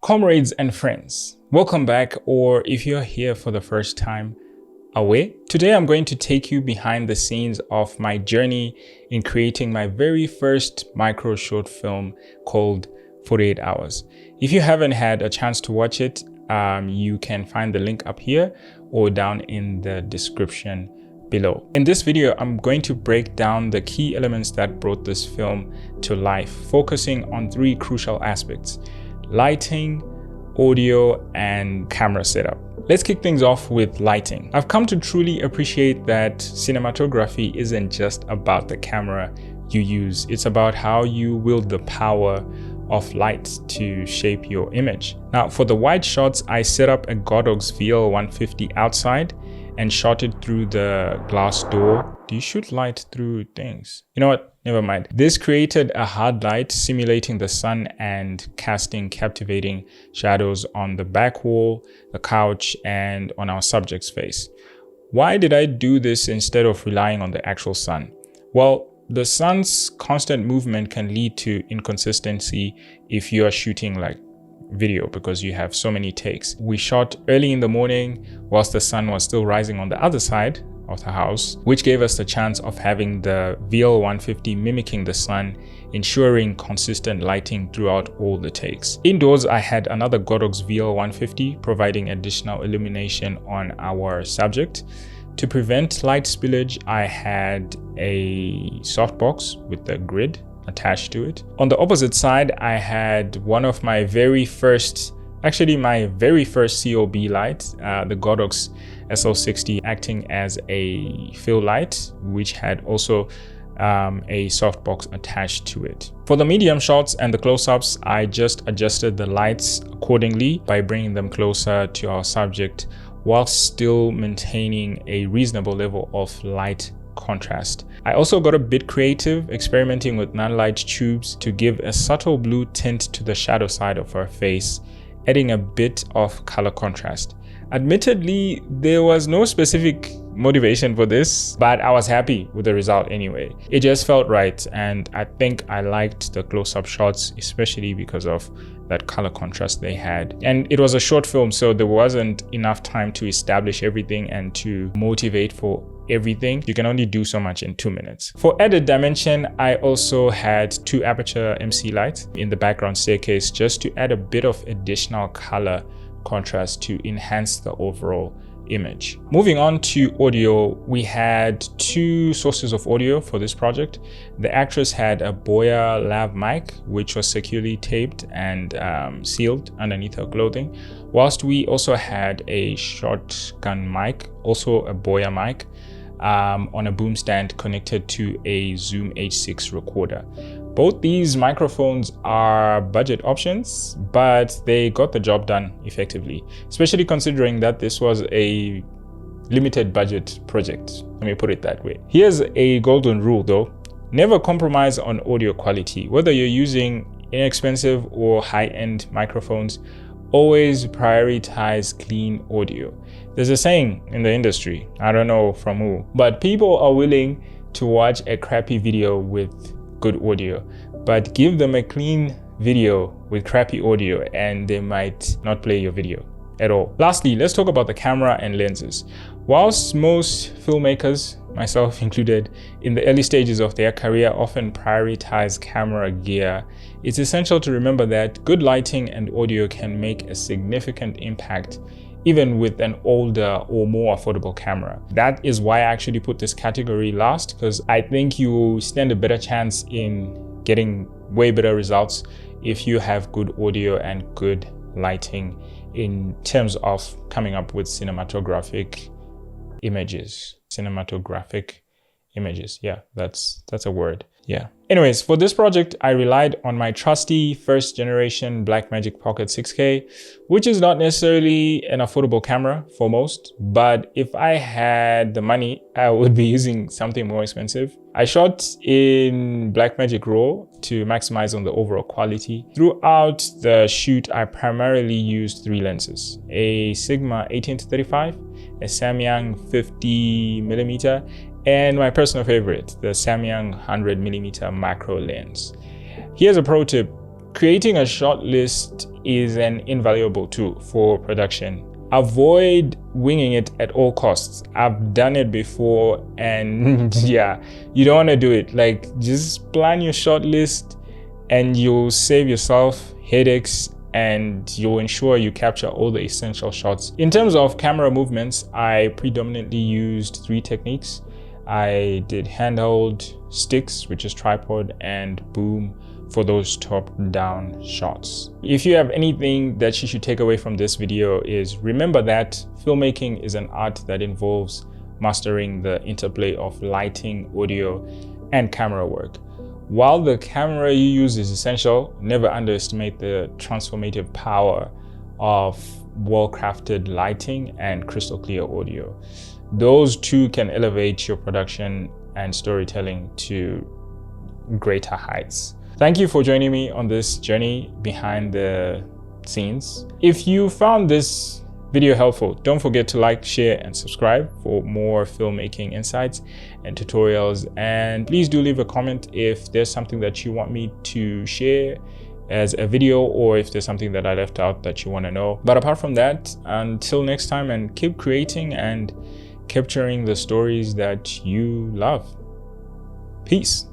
Comrades and friends, welcome back, or if you're here for the first time, away. Today I'm going to take you behind the scenes of my journey in creating my very first micro short film called 48 Hours. If you haven't had a chance to watch it, you can find the link up here or down in the description below. In this video, I'm going to break down the key elements that brought this film to life, focusing on three crucial aspects: lighting, audio, and camera setup. Let's kick things off with lighting. I've come to truly appreciate that cinematography isn't just about the camera you use. It's about how you wield the power of light to shape your image. Now, for the wide shots, I set up a Godox VL150 outside and shot it through the glass door. Do you shoot light through things? You know what? Never mind. This created a hard light simulating the sun and casting captivating shadows on the back wall, the couch, and on our subject's face. Why did I do this instead of relying on the actual sun? Well, the sun's constant movement can lead to inconsistency if you are shooting like video because you have so many takes. We shot early in the morning whilst the sun was still rising on the other side of the house, which gave us the chance of having the VL150 mimicking the sun, ensuring consistent lighting throughout all the takes. Indoors, I had another Godox VL150 providing additional illumination on our subject. To prevent light spillage, I had a softbox with the grid attached to it. On the opposite side, I had one of my very first COB light, the Godox SL60, acting as a fill light, which had also a softbox attached to it. For the medium shots and the close-ups, I just adjusted the lights accordingly by bringing them closer to our subject while still maintaining a reasonable level of light contrast. I also got a bit creative, experimenting with nanolight tubes to give a subtle blue tint to the shadow side of her face, adding a bit of color contrast. Admittedly, there was no specific motivation for this, but I was happy with the result anyway. It just felt right, and I think I liked the close-up shots, especially because of that color contrast they had. And it was a short film, so there wasn't enough time to establish everything and to motivate for everything. You can only do so much in 2 minutes. For added dimension, I also had 2 aperture MC lights in the background staircase just to add a bit of additional color contrast to enhance the overall image. Moving on to audio, we had 2 sources of audio for this project. The actress had a Boya lav mic, which was securely taped and sealed underneath her clothing, whilst we also had a shotgun mic, also a Boya mic, on a boom stand connected to a Zoom H6 recorder. Both these microphones are budget options, but they got the job done effectively, especially considering that this was a limited budget project. Let me put it that way. Here's a golden rule though: never compromise on audio quality. Whether you're using inexpensive or high-end microphones, always prioritize clean audio. There's a saying in the industry, I don't know from who, but people are willing to watch a crappy video with good audio, but give them a clean video with crappy audio and they might not play your video at all. Lastly, let's talk about the camera and lenses. Whilst most filmmakers, myself included, in the early stages of their career often prioritize camera gear, it's essential to remember that good lighting and audio can make a significant impact even with an older or more affordable camera. That is why I actually put this category last, because I think you stand a better chance in getting way better results if you have good audio and good lighting in terms of coming up with cinematographic images. Yeah, that's a word. Yeah. Anyways, for this project, I relied on my trusty first generation Blackmagic Pocket 6K, which is not necessarily an affordable camera for most, but if I had the money, I would be using something more expensive. I shot in Blackmagic RAW to maximize on the overall quality. Throughout the shoot, I primarily used 3 lenses: a Sigma 18-35, a Samyang 50mm, and my personal favorite, the Samyang 100mm macro lens. Here's a pro tip: Creating a short list is an invaluable tool for production. Avoid winging it at all costs. I've done it before, and yeah, you don't want to do it. Like, just plan your short list and you'll save yourself headaches, and you'll ensure you capture all the essential shots. In terms of camera movements, I predominantly used 3 techniques. I did handheld, sticks, which is tripod, and boom for those top-down shots. If you have anything that you should take away from this video, is remember that filmmaking is an art that involves mastering the interplay of lighting, audio, and camera work. While the camera you use is essential, never underestimate the transformative power of well-crafted lighting and crystal clear audio. Those two can elevate your production and storytelling to greater heights. Thank you for joining me on this journey behind the scenes. If you found this video helpful, don't forget to like, share, and subscribe for more filmmaking insights and tutorials. And please do leave a comment if there's something that you want me to share as a video, or if there's something that I left out that you want to know. But apart from that, until next time, and keep creating and capturing the stories that you love. Peace.